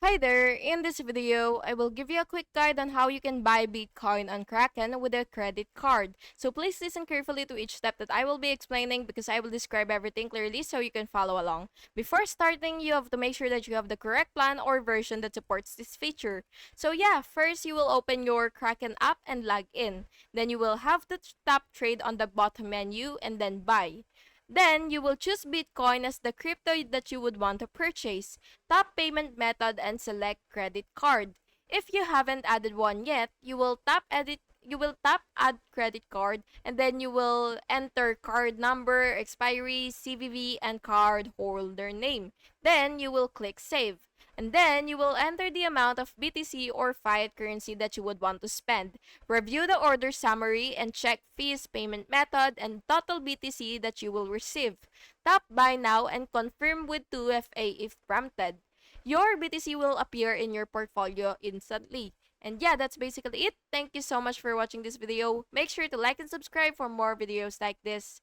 Hi there, in this video, I will give you a quick guide on how you can buy Bitcoin on Kraken with a credit card. So please listen carefully to each step that I will be explaining because I will describe everything clearly so you can follow along. Before starting, you have to make sure that you have the correct plan or version that supports this feature. So yeah, first you will open your Kraken app and log in. Then you will have to tap trade on the bottom menu and then buy. Then you will choose Bitcoin as the crypto that you would want to purchase. Tap payment method and select credit card. If you haven't added one yet, you will tap add credit card and then you will enter card number, expiry, CVV and card holder name. Then you will click save. And then you will enter the amount of BTC or fiat currency that you would want to spend. Review the order summary and check fees, payment method, and total BTC that you will receive. Tap buy now and confirm with 2FA if prompted. Your BTC will appear in your portfolio instantly. And yeah, that's basically it. Thank you so much for watching this video. Make sure to like and subscribe for more videos like this.